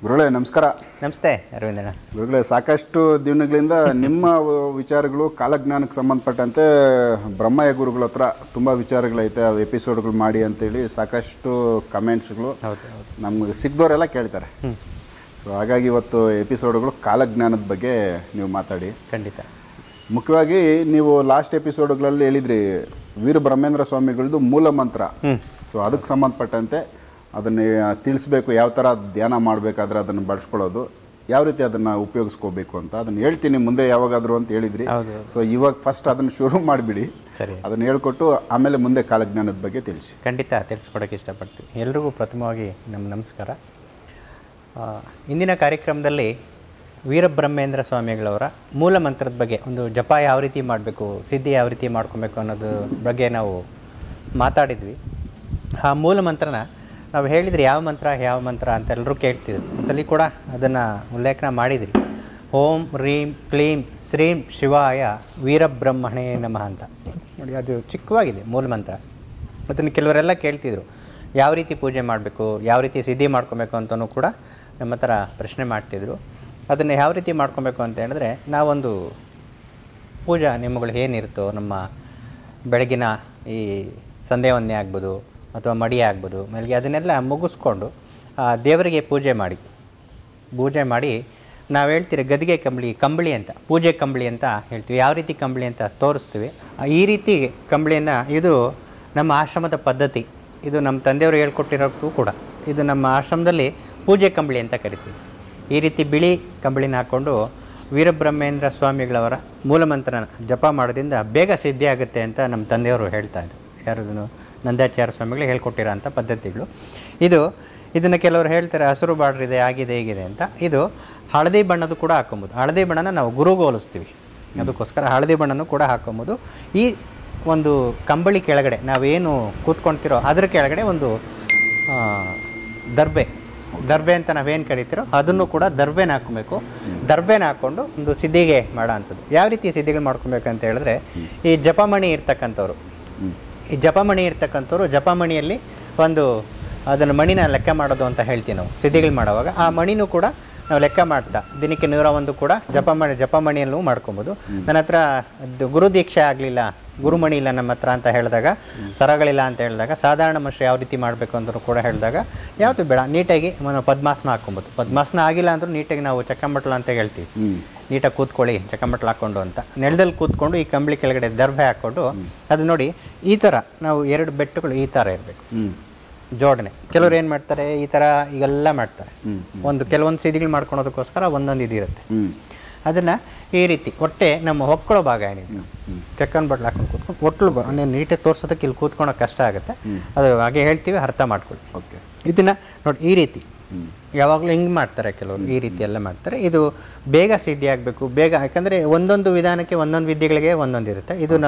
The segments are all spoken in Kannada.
ಗುರುಗಳೇ ನಮಸ್ಕಾರ. ನಮಸ್ತೆ ಅರವಿಂದಣ್ಣ. ಗುರುಗಳೇ, ಸಾಕಷ್ಟು ದಿನಗಳಿಂದ ನಿಮ್ಮ ವಿಚಾರಗಳು ಕಾಲಜ್ಞಾನಕ್ಕೆ ಸಂಬಂಧಪಟ್ಟಂತೆ ಬ್ರಹ್ಮಯ್ಯ ಗುರುಗಳ ಹತ್ರ ತುಂಬ ವಿಚಾರಗಳೈತೆ, ಅದು ಎಪಿಸೋಡ್ಗಳು ಮಾಡಿ ಅಂತೇಳಿ ಸಾಕಷ್ಟು ಕಮೆಂಟ್ಸ್ಗಳು ನಮಗೆ ಸಿಗ್ದವರೆಲ್ಲ ಕೇಳ್ತಾರೆ. ಸೊ ಹಾಗಾಗಿ ಇವತ್ತು ಎಪಿಸೋಡ್ಗಳು ಕಾಲಜ್ಞಾನದ ಬಗ್ಗೆ ನೀವು ಮಾತಾಡಿ. ಖಂಡಿತ. ಮುಖ್ಯವಾಗಿ ನೀವು ಲಾಸ್ಟ್ ಎಪಿಸೋಡ್ಗಳಲ್ಲಿ ಹೇಳಿದ್ರಿ ವೀರಬ್ರಹ್ಮೇಂದ್ರ ಸ್ವಾಮಿಗಳದ್ದು ಮೂಲ ಮಂತ್ರ. ಸೊ ಅದಕ್ಕೆ ಸಂಬಂಧಪಟ್ಟಂತೆ ಅದನ್ನು ತಿಳಿಸ್ಬೇಕು, ಯಾವ ಥರ ಧ್ಯಾನ ಮಾಡಬೇಕಾದ್ರೆ ಅದನ್ನು ಬಳಸ್ಕೊಳ್ಳೋದು, ಯಾವ ರೀತಿ ಅದನ್ನು ಉಪಯೋಗಿಸ್ಕೋಬೇಕು ಅಂತ ಅದನ್ನು ಹೇಳ್ತೀನಿ ಮುಂದೆ ಯಾವಾಗಾದರೂ ಅಂತ ಹೇಳಿದ್ರಿ. ಸೊ ಇವಾಗ ಫಸ್ಟ್ ಅದನ್ನು ಶುರು ಮಾಡಿಬಿಡಿ, ಅದನ್ನು ಹೇಳ್ಕೊಟ್ಟು ಆಮೇಲೆ ಮುಂದೆ ಕಾಲಜ್ಞಾನದ ಬಗ್ಗೆ ತಿಳಿಸಿ. ಖಂಡಿತ ತಿಳಿಸ್ಕೊಡೋಕ್ಕೆ ಇಷ್ಟಪಡ್ತೀವಿ. ಎಲ್ರಿಗೂ ಪ್ರಥಮವಾಗಿ ನಮ್ಮ ನಮಸ್ಕಾರ. ಇಂದಿನ ಕಾರ್ಯಕ್ರಮದಲ್ಲಿ ವೀರಬ್ರಹ್ಮೇಂದ್ರ ಸ್ವಾಮಿಗಳವರ ಮೂಲ ಮಂತ್ರದ ಬಗ್ಗೆ, ಒಂದು ಜಪ ಯಾವ ರೀತಿ ಮಾಡಬೇಕು, ಸಿದ್ಧಿ ಯಾವ ರೀತಿ ಮಾಡ್ಕೊಬೇಕು ಅನ್ನೋದ್ರ ಬಗ್ಗೆ ನಾವು ಮಾತಾಡಿದ್ವಿ. ಆ ಮೂಲ ಮಂತ್ರನ ನಾವು ಹೇಳಿದ್ರಿ, ಯಾವ ಮಂತ್ರ ಅಂತ ಎಲ್ಲರೂ ಕೇಳ್ತಿದ್ರು. ಒಂದ್ಸಲಿ ಕೂಡ ಅದನ್ನು ಉಲ್ಲೇಖನ ಮಾಡಿದ್ರಿ. ಓಂ ರೀಂ ಕ್ಲೀಂ ಶ್ರೀಂ ಶಿವಾಯ ವೀರಬ್ರಹ್ಮಣೇ ನಮಃ ಅಂತ ನೋಡಿ. ಅದು ಚಿಕ್ಕವಾಗಿದೆ ಮೂಲ ಮಂತ್ರ. ಅದನ್ನು ಕೆಲವರೆಲ್ಲ ಕೇಳ್ತಿದ್ರು, ಯಾವ ರೀತಿ ಪೂಜೆ ಮಾಡಬೇಕು, ಯಾವ ರೀತಿ ಸಿದ್ಧಿ ಮಾಡ್ಕೊಬೇಕು ಅಂತಲೂ ಕೂಡ ನಮ್ಮ ಹತ್ರ ಪ್ರಶ್ನೆ ಮಾಡ್ತಿದ್ರು. ಅದನ್ನು ಯಾವ ರೀತಿ ಮಾಡ್ಕೊಬೇಕು ಅಂತ ಹೇಳಿದ್ರೆ, ನಾವೊಂದು ಪೂಜಾ ನಿಯಮಗಳು ಏನಿರುತ್ತೋ, ನಮ್ಮ ಬೆಳಗಿನ ಈ ಸಂಧ್ಯಾ ವಂದನೆ ಆಗ್ಬೋದು ಅಥವಾ ಮಡಿ ಆಗ್ಬೋದು, ಮೇಲೆಗೆ ಅದನ್ನೆಲ್ಲ ಮುಗಿಸ್ಕೊಂಡು ದೇವರಿಗೆ ಪೂಜೆ ಮಾಡಿ ನಾವು ಹೇಳ್ತೀರಿ ಗದಿಗೆ ಕಂಬಳಿ ಅಂತ, ಪೂಜೆ ಕಂಬಳಿ ಅಂತ ಹೇಳ್ತೀವಿ. ಯಾವ ರೀತಿ ಕಂಬಳಿ ಅಂತ ತೋರಿಸ್ತೀವಿ. ಈ ರೀತಿ ಕಂಬಳಿಯನ್ನು, ಇದು ನಮ್ಮ ಆಶ್ರಮದ ಪದ್ಧತಿ, ಇದು ನಮ್ಮ ತಂದೆಯವರು ಹೇಳ್ಕೊಟ್ಟಿರೋದು ಕೂಡ. ಇದು ನಮ್ಮ ಆಶ್ರಮದಲ್ಲಿ ಪೂಜೆ ಕಂಬಳಿ ಅಂತ ಕರಿತೀವಿ. ಈ ರೀತಿ ಬಿಳಿ ಕಂಬಳಿನ ಹಾಕ್ಕೊಂಡು ವೀರಬ್ರಹ್ಮೇಂದ್ರ ಸ್ವಾಮಿಗಳವರ ಮೂಲಮಂತ್ರನ ಜಪ ಮಾಡೋದ್ರಿಂದ ಬೇಗ ಸಿದ್ಧಿ ಆಗುತ್ತೆ ಅಂತ ನಮ್ಮ ತಂದೆಯವರು ಹೇಳ್ತಾ ಇದ್ರು. ಯಾರದನ್ನು ನಂದಾಚಾರ್ಯ ಸ್ವಾಮಿಗಳು ಹೇಳ್ಕೊಟ್ಟಿರೋ ಅಂಥ ಪದ್ಧತಿಗಳು. ಇದನ್ನು ಕೆಲವರು ಹೇಳ್ತಾರೆ ಹಸಿರು ಬಾರ್ಡ್ರ್ ಇದೆ, ಆಗಿದೆ ಹೀಗಿದೆ ಅಂತ. ಇದು ಹಳದಿ ಬಣ್ಣದ ಕೂಡ ಹಾಕೊಬೋದು. ಹಳದಿ ಬಣ್ಣನ ನಾವು ಗುರುಗೆ ಹೋಲಿಸ್ತೀವಿ, ಅದಕ್ಕೋಸ್ಕರ ಹಳದಿ ಬಣ್ಣನೂ ಕೂಡ ಹಾಕೊಬೋದು. ಈ ಒಂದು ಕಂಬಳಿ ಕೆಳಗಡೆ ನಾವೇನು ಕೂತ್ಕೊಳ್ತಿರೋ ಅದ್ರ ಕೆಳಗಡೆ ಒಂದು ದರ್ಬೆ ಅಂತ ನಾವೇನು ಕರಿತೀರೋ ಅದನ್ನು ಕೂಡ ದರ್ಬೆನ ಹಾಕೊಬೇಕು. ದರ್ಬೆನ ಹಾಕ್ಕೊಂಡು ಒಂದು ಸಿದ್ಧಿಗೆ ಮಾಡೋ ಅಂಥದ್ದು. ಯಾವ ರೀತಿ ಸಿದ್ಧಿಗಳು ಮಾಡ್ಕೊಬೇಕಂತ ಹೇಳಿದ್ರೆ, ಈ ಜಪಮಣಿ ಇರ್ತಕ್ಕಂಥವ್ರು ಜಪಮಣಿಯಲ್ಲಿ ಒಂದು ಅದನ್ನು ಮಣಿನ ಲೆಕ್ಕ ಮಾಡೋದು ಅಂತ ಹೇಳ್ತೀವಿ ನಾವು ಸಿದ್ಧಿಗಳು ಮಾಡುವಾಗ. ಆ ಮಣಿನೂ ಕೂಡ ನಾವು ಲೆಕ್ಕ ಮಾಡ್ತಾ ದಿನಕ್ಕೆ 101 ಕೂಡ ಜಪಮಣಿಯಲ್ಲೂ ಮಾಡ್ಕೊಬೋದು. ನನ್ನ ಹತ್ರ ಗುರು ದೀಕ್ಷೆ ಆಗಲಿಲ್ಲ, ಗುರುಮಣಿ ಇಲ್ಲ ನಮ್ಮ ಹತ್ರ ಅಂತ ಹೇಳಿದಾಗ, ಸರಗಳಿಲ್ಲ ಅಂತ ಹೇಳಿದಾಗ, ಸಾಧಾರಣ ಮನುಷ್ಯ ಯಾವ ರೀತಿ ಮಾಡಬೇಕು ಅಂತಲೂ ಕೂಡ ಹೇಳಿದಾಗ, ಯಾವುದು ಬೇಡ, ನೀಟಾಗಿ ಪದ್ಮಾಸನ ಹಾಕೊಬೋದು. ಪದ್ಮಾಸನ ಆಗಿಲ್ಲ ಅಂದ್ರೂ ನೀಟಾಗಿ ನಾವು ಚಕ್ಕಂಬಟ್ಲ ಅಂತ ಹೇಳ್ತೀವಿ. ನೀಟಾಗಿ ಕೂತ್ಕೊಳ್ಳಿ ಚಕ್ಕಂಬಟ್ಲು ಹಾಕ್ಕೊಂಡು ಅಂತ, ನೆಲದಲ್ಲಿ ಕೂತ್ಕೊಂಡು ಈ ಕಂಬಳಿ ಕೆಳಗಡೆ ದರ್ಬೆ ಹಾಕ್ಕೊಂಡು ಅದು ನೋಡಿ ಈ ಥರ ನಾವು 2 ಬೆಟ್ಟುಗಳು ಈ ಥರ ಇರಬೇಕು ಜೋಡಣೆ. ಕೆಲವ್ರು ಏನು ಮಾಡ್ತಾರೆ, ಈ ಥರ ಈಗೆಲ್ಲ ಮಾಡ್ತಾರೆ. ಕೆಲವೊಂದು ಸಿದ್ಧಿಗಳು ಮಾಡ್ಕೊಳೋದಕ್ಕೋಸ್ಕರ ಒಂದೊಂದು ಇದಿರುತ್ತೆ. ಅದನ್ನು ಈ ರೀತಿ ಹೊಟ್ಟೆ ನಮ್ಮ ಹೊಕ್ಕಳೋ ಭಾಗ ಏನಿದೆ ಚಕ್ಕನ್ ಬಟ್ಲು ಹಾಕೊಂಡು ಕೂತ್ಕೊಂಡು ಒಟ್ಲು ನೀಟಾಗಿ ತೋರ್ಸೋದಕ್ಕೆ ಇಲ್ಲಿ ಕೂತ್ಕೊಳೋಕೆ ಕಷ್ಟ ಆಗುತ್ತೆ. ಅದು ಹಾಗೆ ಹೇಳ್ತೀವಿ, ಅರ್ಥ ಮಾಡ್ಕೊಳ್ಳಿ. ಓಕೆ, ಇದನ್ನು ನೋಡಿ ಈ ರೀತಿ ಯಾವಾಗಲೂ ಹಿಂಗೆ ಮಾಡ್ತಾರೆ ಕೆಲವರು, ಈ ರೀತಿ ಎಲ್ಲ ಮಾಡ್ತಾರೆ. ಇದು ಬೇಗ ಸಿದ್ಧಿ ಆಗಬೇಕು, ಬೇಗ. ಯಾಕಂದರೆ ಒಂದೊಂದು ವಿಧಾನಕ್ಕೆ ಒಂದೊಂದು ವಿದ್ಯೆಗಳಿಗೆ ಒಂದೊಂದು ಇರುತ್ತೆ. ಇದು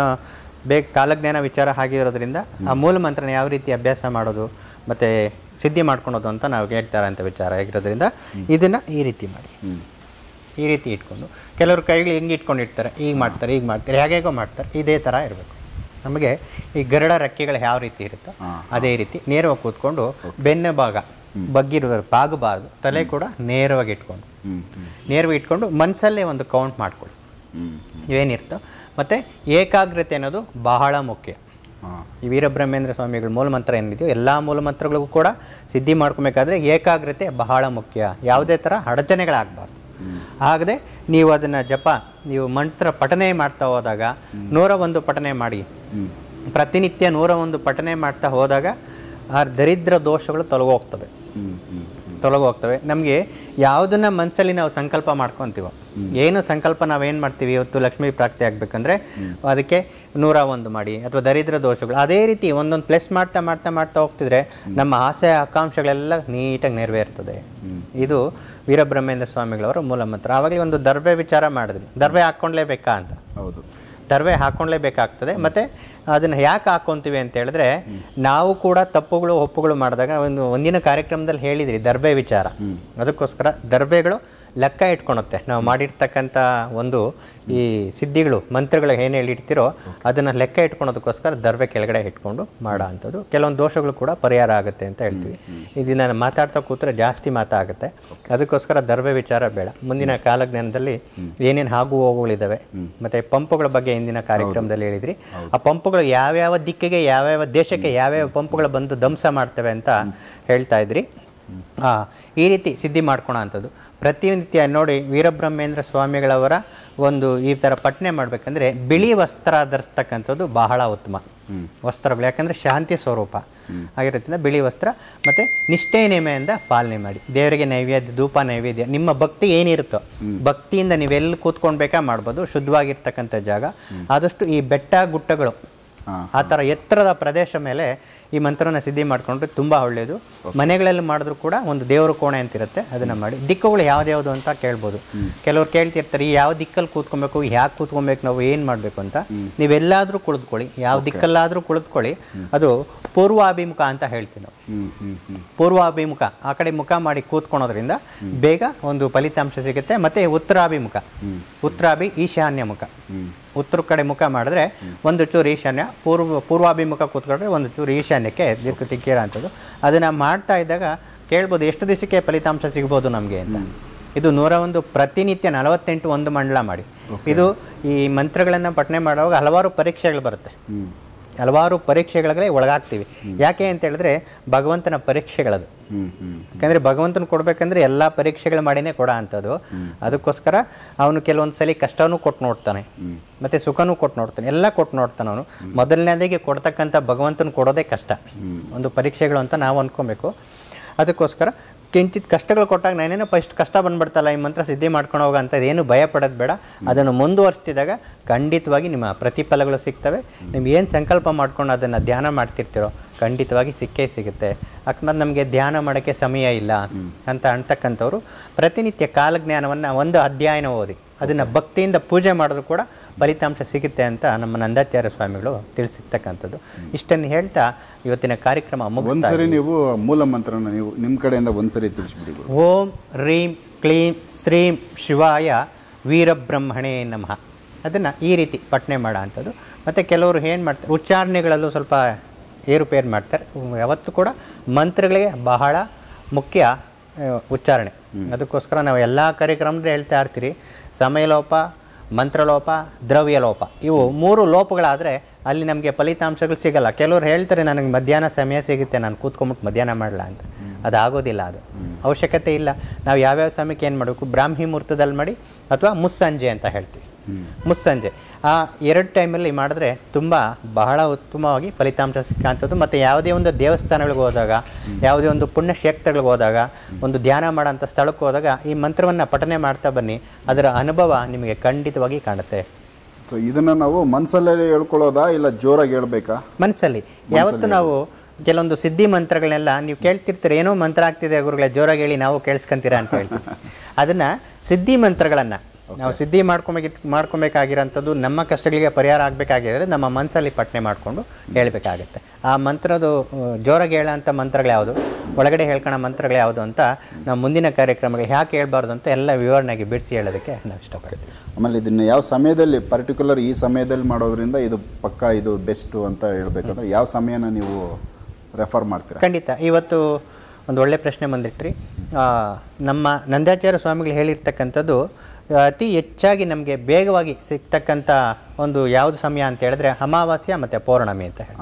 ಬೇಗ ಕಾಲಜ್ಞಾನ ವಿಚಾರ ಆಗಿರೋದ್ರಿಂದ ಆ ಮೂಲ ಮಂತ್ರನ ಯಾವ ರೀತಿ ಅಭ್ಯಾಸ ಮಾಡೋದು ಮತ್ತು ಸಿದ್ಧಿ ಮಾಡ್ಕೊಳೋದು ಅಂತ ನಾವು ಹೇಳ್ತಾರೆ ಅಂತ ವಿಚಾರ ಆಗಿರೋದ್ರಿಂದ ಇದನ್ನು ಈ ರೀತಿ ಮಾಡಿ, ಈ ರೀತಿ ಇಟ್ಕೊಂಡು ಕೆಲವರು ಕೈಗಳು ಹಿಂಗೆ ಇಟ್ಕೊಂಡಿರ್ತಾರೆ, ಈಗ ಮಾಡ್ತಾರೆ ಹೇಗೇಗೋ ಮಾಡ್ತಾರೆ. ಇದೇ ಥರ ಇರಬೇಕು. ನಮಗೆ ಈ ಗರುಡ ರೆಕ್ಕೆಗಳು ಯಾವ ರೀತಿ ಇರುತ್ತೋ ಅದೇ ರೀತಿ ನೇರವಾಗಿ ಕೂತ್ಕೊಂಡು ಬೆನ್ನ ಭಾಗ ಬಾಗಬಾರ್ದು, ತಲೆ ಕೂಡ ನೇರವಾಗಿ ಇಟ್ಕೊಂಡು ಮನಸ್ಸಲ್ಲೇ ಒಂದು ಕೌಂಟ್ ಮಾಡ್ಕೊಳ್ಳಿ ಇವೇನಿರ್ತೋ. ಮತ್ತು ಏಕಾಗ್ರತೆ ಅನ್ನೋದು ಬಹಳ ಮುಖ್ಯ. ಈ ವೀರಬ್ರಹ್ಮೇಂದ್ರ ಸ್ವಾಮಿಗಳ ಮೂಲಮಂತ್ರ ಏನಿದೆಯೋ ಎಲ್ಲ ಮೂಲಮಂತ್ರಗಳಿಗೂ ಕೂಡ ಸಿದ್ಧಿ ಮಾಡ್ಕೊಬೇಕಾದ್ರೆ ಏಕಾಗ್ರತೆ ಬಹಳ ಮುಖ್ಯ. ಯಾವುದೇ ಥರ ಅಡಚಣೆಗಳಾಗಬಾರ್ದು. ಆಗದೆ ನೀವು ಅದನ್ನು ನೀವು ಮಂತ್ರ ಪಠನೆ ಮಾಡ್ತಾ ಹೋದಾಗ 101 ಪಠನೆ ಮಾಡಿ, ಪ್ರತಿನಿತ್ಯ 101 ಪಠನೆ ಮಾಡ್ತಾ ಹೋದಾಗ ಆ ದರಿದ್ರ ದೋಷಗಳು ತೊಲಗೋಗ್ತವೆ. ನಮಗೆ ಯಾವುದನ್ನ ಮನಸ್ಸಲ್ಲಿ ನಾವು ಸಂಕಲ್ಪ ಮಾಡ್ಕೊತೀವೋ, ಏನು ಸಂಕಲ್ಪ ನಾವೇನು ಮಾಡ್ತೀವಿ, ಇವತ್ತು ಲಕ್ಷ್ಮೀ ಪ್ರಾಪ್ತಿ ಆಗಬೇಕಂದ್ರೆ ಅದಕ್ಕೆ 101 ಮಾಡಿ, ಅಥವಾ ದರಿದ್ರ ದೋಷಗಳು ಅದೇ ರೀತಿ ಒಂದೊಂದು ಪ್ಲಸ್ ಮಾಡ್ತಾ ಹೋಗ್ತಿದ್ರೆ ನಮ್ಮ ಆಸೆ ಆಕಾಂಕ್ಷೆಗಳೆಲ್ಲ ನೀಟಾಗಿ ನೆರವೇರ್ತದೆ. ಇದು ವೀರಬ್ರಹ್ಮೇಂದ್ರ ಸ್ವಾಮಿಗಳವರ ಮೂಲ ಮಂತ್ರ. ಆವಾಗಲೇ ಒಂದು ದರ್ಬೆ ವಿಚಾರ ಮಾಡಿದ್ವಿ, ದರ್ಬೆ ಹಾಕ್ಕೊಂಡ್ಲೇಬೇಕಾ ಅಂತ. ಹೌದು, ದರ್ಬೆ ಹಾಕ್ಕೊಂಡ್ಲೇಬೇಕಾಗ್ತದೆ. ಮತ್ತು ಅದನ್ನು ಯಾಕೆ ಹಾಕ್ಕೊತೀವಿ ಅಂತ ಹೇಳಿದ್ರೆ, ನಾವು ಕೂಡ ತಪ್ಪುಗಳು ಒಪ್ಪುಗಳು ಮಾಡಿದಾಗ ಒಂದಿನ ಕಾರ್ಯಕ್ರಮದಲ್ಲಿ ಹೇಳಿದ್ರಿ ದರ್ಬೆ ವಿಚಾರ. ಅದಕ್ಕೋಸ್ಕರ ದರ್ಬೆಗಳು ಲೆಕ್ಕ ಇಟ್ಕೊಳುತ್ತೆ. ನಾವು ಮಾಡಿರ್ತಕ್ಕಂಥ ಒಂದು ಈ ಸಿದ್ಧಿಗಳು ಮಂತ್ರಗಳು ಏನು ಹೇಳಿರ್ತೀರೋ ಅದನ್ನು ಲೆಕ್ಕ ಇಟ್ಕೊಳೋದಕ್ಕೋಸ್ಕರ ದರ್ಬೆ ಕೆಳಗಡೆ ಇಟ್ಕೊಂಡು ಮಾಡೋ ಅಂಥದ್ದು. ಕೆಲವೊಂದು ದೋಷಗಳು ಕೂಡ ಪರಿಹಾರ ಆಗುತ್ತೆ ಅಂತ ಹೇಳ್ತೀವಿ. ಇದನ್ನು ಮಾತಾಡ್ತಾ ಕೂತ್ರೆ ಜಾಸ್ತಿ ಮಾತಾಗುತ್ತೆ, ಅದಕ್ಕೋಸ್ಕರ ದರ್ಬೆ ವಿಚಾರ ಬೇಡ. ಮುಂದಿನ ಕಾಲಜ್ಞಾನದಲ್ಲಿ ಏನೇನು ಆಗು ಹೋಗುಗಳಿದ್ದಾವೆ, ಮತ್ತು ಪಂಪುಗಳ ಬಗ್ಗೆ ಇಂದಿನ ಕಾರ್ಯಕ್ರಮದಲ್ಲಿ ಹೇಳಿದ್ರಿ. ಆ ಪಂಪುಗಳು ಯಾವ್ಯಾವ ದಿಕ್ಕಿಗೆ ಯಾವ್ಯಾವ ದೇಶಕ್ಕೆ ಯಾವ್ಯಾವ ಪಂಪುಗಳು ಬಂದು ಧ್ವಂಸ ಮಾಡ್ತವೆ ಅಂತ ಹೇಳ್ತಾ ಇದ್ರಿ. ಈ ರೀತಿ ಸಿದ್ಧಿ ಮಾಡ್ಕೊಳೋ ಅಂಥದ್ದು ಪ್ರತಿನಿತ್ಯ ನೋಡಿ. ವೀರಬ್ರಹ್ಮೇಂದ್ರ ಸ್ವಾಮಿಗಳವರ ಒಂದು ಈ ಥರ ಪಠನೆ ಮಾಡಬೇಕಂದ್ರೆ ಬಿಳಿ ವಸ್ತ್ರ ಧರಿಸ್ತಕ್ಕಂಥದ್ದು ಬಹಳ ಉತ್ತಮ ವಸ್ತ್ರಗಳು, ಯಾಕಂದರೆ ಶಾಂತಿ ಸ್ವರೂಪ ಆಗಿರೋದ್ರಿಂದ ಬಿಳಿ ವಸ್ತ್ರ ಮತ್ತು ನಿಷ್ಠೆ ನೇಮೆಯಿಂದ ಪಾಲನೆ ಮಾಡಿ. ದೇವರಿಗೆ ನೈವೇದ್ಯ, ಧೂಪ ನೈವೇದ್ಯ, ನಿಮ್ಮ ಭಕ್ತಿ ಏನಿರುತ್ತೋ ಭಕ್ತಿಯಿಂದ ನೀವೆಲ್ಲಿ ಕೂತ್ಕೊಳ್ಬೇಕಾ ಮಾಡ್ಬೋದು. ಶುದ್ಧವಾಗಿರ್ತಕ್ಕಂಥ ಜಾಗ, ಆದಷ್ಟು ಈ ಬೆಟ್ಟ ಗುಟ್ಟಗಳು ಆ ಥರ ಎತ್ತರದ ಪ್ರದೇಶ ಮೇಲೆ ಈ ಮಂತ್ರನ ಸಿದ್ಧಿ ಮಾಡ್ಕೊಂಡ್ರೆ ತುಂಬ ಒಳ್ಳೆಯದು. ಮನೆಗಳಲ್ಲಿ ಮಾಡಿದ್ರು ಕೂಡ ಒಂದು ದೇವರ ಕೋಣೆ ಅಂತಿರುತ್ತೆ, ಅದನ್ನು ಮಾಡಿ. ದಿಕ್ಕುಗಳು ಯಾವ್ದ್ಯಾವುದು ಅಂತ ಕೇಳ್ಬೋದು. ಕೆಲವ್ರು ಕೇಳ್ತಿರ್ತಾರೆ ಈ ಯಾವ ದಿಕ್ಕಲ್ಲಿ ಕೂತ್ಕೊಬೇಕು, ಯಾಕೆ ಕೂತ್ಕೊಬೇಕು, ನಾವು ಏನು ಮಾಡಬೇಕು ಅಂತ. ನೀವೆಲ್ಲಾದರೂ ಕುಳಿತುಕೊಳ್ಳಿ, ಯಾವ ದಿಕ್ಕಲ್ಲಾದರೂ ಕುಳಿತುಕೊಳ್ಳಿ. ಅದು ಪೂರ್ವಾಭಿಮುಖ ಅಂತ ಹೇಳ್ತೀವಿ ನಾವು. ಪೂರ್ವಾಭಿಮುಖ ಆ ಕಡೆ ಮುಖ ಮಾಡಿ ಕೂತ್ಕೊಳೋದ್ರಿಂದ ಬೇಗ ಒಂದು ಫಲಿತಾಂಶ ಸಿಗುತ್ತೆ. ಮತ್ತೆ ಉತ್ತರಾಭಿಮುಖ, ಈಶಾನ್ಯ ಮುಖ, ಉತ್ತರ ಕಡೆ ಮುಖ ಮಾಡಿದ್ರೆ ಒಂದು ಚೂರು ಈಶಾನ್ಯ, ಪೂರ್ವಾಭಿಮುಖ ಕೂತ್ಕೊಂಡ್ರೆ ಒಂದು ಚೂರು ಈಶಾನ್ಯಕ್ಕೆ ದಿಕ್ಕಿರೋ ಅಂಥದ್ದು. ಅದನ್ನು ಮಾಡ್ತಾ ಇದ್ದಾಗ ಕೇಳ್ಬೋದು ಎಷ್ಟು ದಿವಸಕ್ಕೆ ಫಲಿತಾಂಶ ಸಿಗ್ಬೋದು ನಮಗೆ ಅಂತ. ಇದು 101 ಪ್ರತಿನಿತ್ಯ 48 ಒಂದು ಮಂಡಲ ಮಾಡಿ. ಇದು ಈ ಮಂತ್ರಗಳನ್ನು ಪಠನೆ ಮಾಡುವಾಗ ಹಲವಾರು ಪರೀಕ್ಷೆಗಳು ಬರುತ್ತೆ, ಹಲವಾರು ಪರೀಕ್ಷೆಗಳಿಗೆ ಒಳಗಾಗ್ತೀವಿ. ಯಾಕೆ ಅಂತ ಹೇಳಿದ್ರೆ ಭಗವಂತನ ಪರೀಕ್ಷೆಗಳದು. ಯಾಕಂದರೆ ಭಗವಂತನ ಕೊಡ್ಬೇಕಂದ್ರೆ ಎಲ್ಲ ಪರೀಕ್ಷೆಗಳು ಮಾಡಿನೇ ಕೊಡೋ ಅಂಥದ್ದು. ಅದಕ್ಕೋಸ್ಕರ ಅವನು ಕೆಲವೊಂದು ಸಲ ಕಷ್ಟನೂ ಕೊಟ್ಟು ನೋಡ್ತಾನೆ, ಮತ್ತು ಸುಖನೂ ಕೊಟ್ಟು ನೋಡ್ತಾನೆ, ಎಲ್ಲ ಕೊಟ್ಟು ನೋಡ್ತಾನೆ ಅವನು. ಮೊದಲನೇದಾಗಿ ಕೊಡ್ತಕ್ಕಂಥ ಭಗವಂತನ ಕೊಡೋದೇ ಕಷ್ಟ, ಒಂದು ಪರೀಕ್ಷೆಗಳು ಅಂತ ನಾವು ಅಂದ್ಕೊಬೇಕು. ಅದಕ್ಕೋಸ್ಕರ ಕಿಂಚಿತ್ ಕಷ್ಟಗಳು ಕೊಟ್ಟಾಗ ನಾನೇನೋ ಫಸ್ಟ್ ಕಷ್ಟ ಬಂದ್ಬಿಡ್ತಲ್ಲ ಈ ಮಂತ್ರ ಸಿದ್ಧಿ ಮಾಡ್ಕೊಂಡು ಹೋಗೋಂಥದ್ದು ಏನು ಭಯ ಪಡೋದು ಬೇಡ. ಅದನ್ನು ಮುಂದುವರಿಸ್ತಿದ್ದಾಗ ಖಂಡಿತವಾಗಿ ನಿಮ್ಮ ಪ್ರತಿಫಲಗಳು ಸಿಗ್ತವೆ. ನಿಮ್ಗೆ ಏನು ಸಂಕಲ್ಪ ಮಾಡ್ಕೊಂಡು ಅದನ್ನು ಧ್ಯಾನ ಮಾಡ್ತಿರ್ತೀರೋ ಖಂಡಿತವಾಗಿ ಸಿಕ್ಕೇ ಸಿಗುತ್ತೆ. ಅಕಸ್ಮಾತ್ ನಮಗೆ ಧ್ಯಾನ ಮಾಡೋಕ್ಕೆ ಸಮಯ ಇಲ್ಲ ಅಂತ ಅಂತಕ್ಕಂಥವ್ರು ಪ್ರತಿನಿತ್ಯ ಕಾಲಜ್ಞಾನವನ್ನು ಒಂದು ಅಧ್ಯಾಯನ ಓದಿ ಅದನ್ನು ಭಕ್ತಿಯಿಂದ ಪೂಜೆ ಮಾಡಿದ್ರು ಕೂಡ ಫಲಿತಾಂಶ ಸಿಗುತ್ತೆ ಅಂತ ನಮ್ಮ ನಂದಾಚಾರ್ಯ ಸ್ವಾಮಿಗಳು ತಿಳಿಸಿರ್ತಕ್ಕಂಥದ್ದು. ಇಷ್ಟನ್ನು ಹೇಳ್ತಾ ಇವತ್ತಿನ ಕಾರ್ಯಕ್ರಮ ಒಂದ್ಸರಿ ನೀವು ಮೂಲ ಮಂತ್ರನ ನೀವು ನಿಮ್ಮ ಕಡೆಯಿಂದ ಒಂದ್ಸರಿ ತಿಳಿಸ್ಬಿಡಿ. ಓಂ ರೀಂ ಕ್ಲೀಂ ಶ್ರೀಂ ಶಿವಾಯ ವೀರಬ್ರಹ್ಮಣೇ ನಮಃ. ಅದನ್ನು ಈ ರೀತಿ ಪಠನೆ ಮಾಡೋ ಅಂಥದ್ದು. ಮತ್ತು ಕೆಲವರು ಏನು ಮಾಡ್ತಾರೆ, ಉಚ್ಚಾರಣೆಗಳಲ್ಲೂ ಸ್ವಲ್ಪ ಏರುಪೇರು ಮಾಡ್ತಾರೆ. ಯಾವತ್ತೂ ಕೂಡ ಮಂತ್ರಗಳಿಗೆ ಬಹಳ ಮುಖ್ಯ ಉಚ್ಚಾರಣೆ. ಅದಕ್ಕೋಸ್ಕರ ನಾವು ಎಲ್ಲ ಕಾರ್ಯಕ್ರಮದಲ್ಲಿ ಹೇಳ್ತಾ ಇರ್ತೀರಿ, ಸಮಯಲೋಪ, ಮಂತ್ರಲೋಪ, ದ್ರವ್ಯಲೋಪ, ಇವು 3 ಲೋಪಗಳಾದರೆ ಅಲ್ಲಿ ನಮಗೆ ಫಲಿತಾಂಶಗಳು ಸಿಗಲ್ಲ. ಕೆಲವರು ಹೇಳ್ತಾರೆ ನನಗೆ ಮಧ್ಯಾಹ್ನ ಸಮಯ ಸಿಗುತ್ತೆ, ನಾನು ಕೂತ್ಕೊಂಬಿಟ್ಟು ಮಧ್ಯಾಹ್ನ ಮಾಡಲ್ಲ ಅಂತ. ಅದಾಗೋದಿಲ್ಲ, ಅದು ಅವಶ್ಯಕತೆ ಇಲ್ಲ. ನಾವು ಯಾವ್ಯಾವ ಸಮಯಕ್ಕೆ ಏನು ಮಾಡಬೇಕು, ಬ್ರಾಹ್ಮಿ ಮುಹೂರ್ತದಲ್ಲಿ ಮಾಡಿ ಅಥವಾ ಮುಸ್ಸಂಜೆ ಅಂತ ಹೇಳ್ತೀವಿ. ಮುಸ್ಸಂಜೆ ಆ 2 ಟೈಮಲ್ಲಿ ಮಾಡಿದ್ರೆ ತುಂಬ ಬಹಳ ಉತ್ತಮವಾಗಿ ಫಲಿತಾಂಶ ಸಿಕ್ಕಂಥದ್ದು. ಮತ್ತು ಯಾವುದೇ ಒಂದು ದೇವಸ್ಥಾನಗಳಿಗೆ ಹೋದಾಗ, ಯಾವುದೇ ಒಂದು ಪುಣ್ಯಕ್ಷೇತ್ರಗಳಿಗೆ ಹೋದಾಗ, ಒಂದು ಧ್ಯಾನ ಮಾಡೋಂಥ ಸ್ಥಳಕ್ಕೆ ಹೋದಾಗ ಈ ಮಂತ್ರವನ್ನು ಪಠನೆ ಮಾಡ್ತಾ ಬನ್ನಿ, ಅದರ ಅನುಭವ ನಿಮಗೆ ಖಂಡಿತವಾಗಿ ಕಾಣುತ್ತೆ. ಸೊ ಇದನ್ನು ನಾವು ಮನಸ್ಸಲ್ಲೇ ಹೇಳ್ಕೊಳ್ಳೋದಾ ಇಲ್ಲ ಜೋರಾಗಿ ಹೇಳ್ಬೇಕಾ? ಮನಸ್ಸಲ್ಲಿ. ಯಾವತ್ತು ನಾವು ಕೆಲವೊಂದು ಸಿದ್ಧಿ ಮಂತ್ರಗಳನ್ನೆಲ್ಲ ನೀವು ಕೇಳ್ತಿರ್ತೀರ, ಏನೋ ಮಂತ್ರ ಆಗ್ತಿದೆ ಗುರುಗಳೇ ಜೋರಾಗಿ ಹೇಳಿ ನಾವು ಕೇಳಿಸ್ಕೊಂತೀರಾ ಅಂತ ಹೇಳ್ತೀವಿ. ಅದನ್ನು ಸಿದ್ಧಿ ಮಂತ್ರಗಳನ್ನು ನಾವು ಸಿದ್ಧಿ ಮಾಡ್ಕೊಬೇಕಾಗಿರೋಂಥದ್ದು, ನಮ್ಮ ಕಷ್ಟಗಳಿಗೆ ಪರಿಹಾರ ಆಗಬೇಕಾಗಿರೋದು ನಮ್ಮ ಮನಸ್ಸಲ್ಲಿ ಪಠನೆ ಮಾಡಿಕೊಂಡು ಹೇಳಬೇಕಾಗತ್ತೆ. ಆ ಮಂತ್ರದ ಜೋರಾಗಿ ಹೇಳೋಂಥ ಮಂತ್ರಗಳು ಯಾವುದು, ಒಳಗಡೆ ಹೇಳ್ಕೊಳ್ಳೋ ಮಂತ್ರಗಳು ಯಾವುದು ಅಂತ ನಾವು ಮುಂದಿನ ಕಾರ್ಯಕ್ರಮಗಳಿಗೆ ಯಾಕೆ ಹೇಳ್ಬಾರ್ದು ಅಂತ ಎಲ್ಲ ವಿವರಣೆಗೆ ಬಿಡಿಸಿ ಹೇಳೋದಕ್ಕೆ ನಾವು ಇಷ್ಟಪಡ್ತೀವಿ. ಆಮೇಲೆ ಇದನ್ನು ಯಾವ ಸಮಯದಲ್ಲಿ ಪರ್ಟಿಕ್ಯುಲರ್ ಈ ಸಮಯದಲ್ಲಿ ಮಾಡೋದ್ರಿಂದ ಇದು ಪಕ್ಕಾ ಇದು ಬೆಸ್ಟು ಅಂತ ಹೇಳ್ಬೇಕಂದ್ರೆ ಯಾವ ಸಮಯನ ನೀವು ರೆಫರ್ ಮಾಡ್ತೀರಾ? ಖಂಡಿತ. ಇವತ್ತು ಒಂದು ಒಳ್ಳೆ ಪ್ರಶ್ನೆ ಬಂದಿಟ್ರಿ. ನಮ್ಮ ನಂದಾಚಾರ್ಯ ಸ್ವಾಮಿಗಳು ಹೇಳಿರ್ತಕ್ಕಂಥದ್ದು ಅತಿ ಹೆಚ್ಚಾಗಿ ನಮಗೆ ಬೇಗವಾಗಿ ಸಿಗ್ತಕ್ಕಂಥ ಒಂದು ಯಾವುದು ಸಮಯ ಅಂತ ಹೇಳಿದ್ರೆ ಅಮಾವಾಸ್ಯ ಮತ್ತು ಪೌರ್ಣಮಿ ಅಂತ ಹೇಳಿ.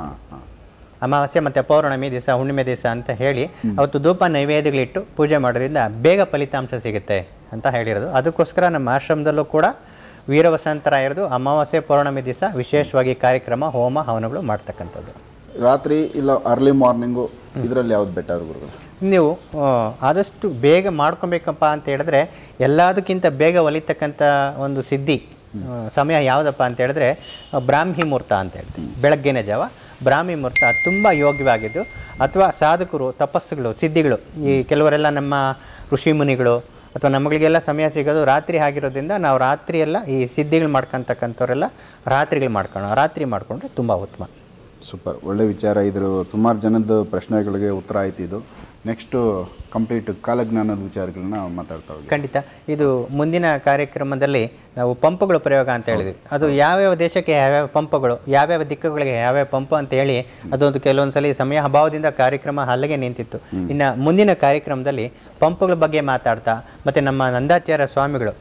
ಅಮಾವಾಸ್ಯೆ ಮತ್ತು ಪೌರ್ಣಮಿ ದಿವಸ, ಹುಣ್ಣಿಮೆ ದಿವಸ ಅಂತ ಹೇಳಿ ಅವತ್ತು ಧೂಪ ನೈವೇದ್ಯಗಳಿಟ್ಟು ಪೂಜೆ ಮಾಡೋದ್ರಿಂದ ಬೇಗ ಫಲಿತಾಂಶ ಸಿಗುತ್ತೆ ಅಂತ ಹೇಳಿರೋದು. ಅದಕ್ಕೋಸ್ಕರ ನಮ್ಮ ಆಶ್ರಮದಲ್ಲೂ ಕೂಡ ವೀರವಸಂತರಾಯರದು ಅಮಾವಾಸ್ಯೆ ಪೌರ್ಣಮಿ ದಿವಸ ವಿಶೇಷವಾಗಿ ಕಾರ್ಯಕ್ರಮ, ಹೋಮ ಹವನಗಳು ಮಾಡ್ತಕ್ಕಂಥದ್ದು. ರಾತ್ರಿ ಇಲ್ಲ ಅರ್ಲಿ ಮಾರ್ನಿಂಗು ಇದರಲ್ಲಿ ಯಾವ್ದು ಬೆಟರ್ ಗುರುಗಳು? ನೀವು ಆದಷ್ಟು ಬೇಗ ಮಾಡ್ಕೊಬೇಕಪ್ಪ ಅಂತ ಹೇಳಿದ್ರೆ ಎಲ್ಲದಕ್ಕಿಂತ ಬೇಗ ಒಲಿತಕ್ಕಂಥ ಒಂದು ಸಿದ್ಧಿ ಸಮಯ ಯಾವುದಪ್ಪ ಅಂತ ಹೇಳಿದ್ರೆ ಬ್ರಾಹ್ಮಿ ಮುಹೂರ್ತ ಅಂತ ಹೇಳ್ತೀವಿ. ಬೆಳಗ್ಗಿನ ಜಾವ ಬ್ರಾಹ್ಮಿ ಮುಹೂರ್ತ ತುಂಬ ಯೋಗ್ಯವಾಗಿದ್ದು, ಅಥವಾ ಸಾಧಕರು, ತಪಸ್ಸುಗಳು, ಸಿದ್ಧಿಗಳು, ಈ ಕೆಲವರೆಲ್ಲ ನಮ್ಮ ಋಷಿ ಮುನಿಗಳು ಅಥವಾ ನಮಗಳಿಗೆಲ್ಲ ಸಮಯ ಸಿಗೋದು ರಾತ್ರಿ ಆಗಿರೋದ್ರಿಂದ ನಾವು ರಾತ್ರಿಯೆಲ್ಲ ಈ ಸಿದ್ಧಿಗಳು ಮಾಡ್ಕೊತಕ್ಕಂಥವರೆಲ್ಲ ರಾತ್ರಿ ಮಾಡಿಕೊಂಡ್ರೆ ತುಂಬ ಉತ್ತಮ. ಸೂಪರ್, ಒಳ್ಳೆ ವಿಚಾರ. ಇದ್ರ ಸುಮಾರು ಜನದ ಪ್ರಶ್ನೆಗಳಿಗೆ ಉತ್ತರ ಆಯ್ತು ಇದು. ನೆಕ್ಸ್ಟು ಕಂಪ್ಲೀಟ್ ಕಾಲಜ್ಞಾನದ ವಿಚಾರಗಳನ್ನ ಮಾತಾಡ್ತಾ ಹೋಗಿ. ಖಂಡಿತ. ಇದು ಮುಂದಿನ ಕಾರ್ಯಕ್ರಮದಲ್ಲಿ ನಾವು ಪಂಪ್ಗಳ ಪ್ರಯೋಗ ಅಂತ ಹೇಳಿದ್ವಿ. ಅದು ಯಾವ್ಯಾವ ದೇಶಕ್ಕೆ ಯಾವ್ಯಾವ ಪಂಪ್ಗಳು, ಯಾವ್ಯಾವ ದಿಕ್ಕುಗಳಿಗೆ ಯಾವ್ಯಾವ ಪಂಪ್ ಅಂತ ಹೇಳಿ ಅದೊಂದು ಕೆಲವೊಂದ್ಸಲಿ ಸಮಯ ಅಭಾವದಿಂದ ಕಾರ್ಯಕ್ರಮ ಅಲ್ಲಿಗೆ ನಿಂತಿತ್ತು. ಇನ್ನು ಮುಂದಿನ ಕಾರ್ಯಕ್ರಮದಲ್ಲಿ ಪಂಪ್ಗಳ ಬಗ್ಗೆ ಮಾತಾಡ್ತಾ ಮತ್ತು ನಮ್ಮ ನಂದಾಚಾರ್ಯ ಸ್ವಾಮಿಗಳು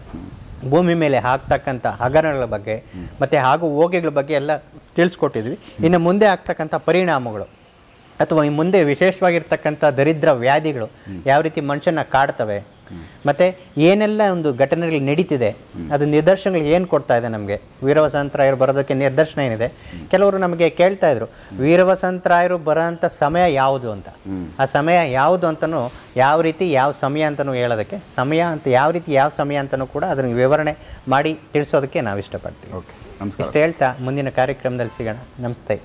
ಭೂಮಿ ಮೇಲೆ ಹಾಕ್ತಕ್ಕಂಥ ಹಗರಣಗಳ ಬಗ್ಗೆ ಮತ್ತು ಹಾಗೂ ಹೋಗಿಗಳ ಬಗ್ಗೆ ಎಲ್ಲ ತಿಳಿಸ್ಕೊಟ್ಟಿದ್ವಿ. ಇನ್ನು ಮುಂದೆ ಆಗ್ತಕ್ಕಂಥ ಪರಿಣಾಮಗಳು ಅಥವಾ ಈ ಮುಂದೆ ವಿಶೇಷವಾಗಿರ್ತಕ್ಕಂಥ ದರಿದ್ರ ವ್ಯಾಧಿಗಳು ಯಾವ ರೀತಿ ಮನುಷ್ಯನ ಕಾಡ್ತವೆ ಮತ್ತು ಏನೆಲ್ಲ ಒಂದು ಘಟನೆಗಳು ನಡೀತಿದೆ, ಅದು ನಿದರ್ಶನಗಳು ಏನು ಕೊಡ್ತಾ ಇದೆ ನಮಗೆ. ವೀರವಸಂತರಾಯರು ಬರೋದಕ್ಕೆ ನಿದರ್ಶನ ಏನಿದೆ. ಕೆಲವರು ನಮಗೆ ಕೇಳ್ತಾ ಇದ್ರು, ವೀರವಸಂತರಾಯರು ಬರೋಂಥ ಸಮಯ ಯಾವುದು ಅಂತ. ಆ ಸಮಯ ಯಾವುದು ಅಂತಲೂ ಯಾವ ರೀತಿ ಯಾವ ಸಮಯ ಅಂತಲೂ ಹೇಳೋದಕ್ಕೆ, ಸಮಯ ಅಂತ ಯಾವ ರೀತಿ ಯಾವ ಸಮಯ ಅಂತಲೂ ಕೂಡ ಅದನ್ನು ವಿವರಣೆ ಮಾಡಿ ತಿಳಿಸೋದಕ್ಕೆ ನಾವು ಇಷ್ಟಪಡ್ತೀವಿ. ಓಕೆ, ನಮಸ್ಕಾರ. ಇಷ್ಟು ಹೇಳ್ತಾ ಮುಂದಿನ ಕಾರ್ಯಕ್ರಮದಲ್ಲಿ ಸಿಗೋಣ. ನಮಸ್ತೆ.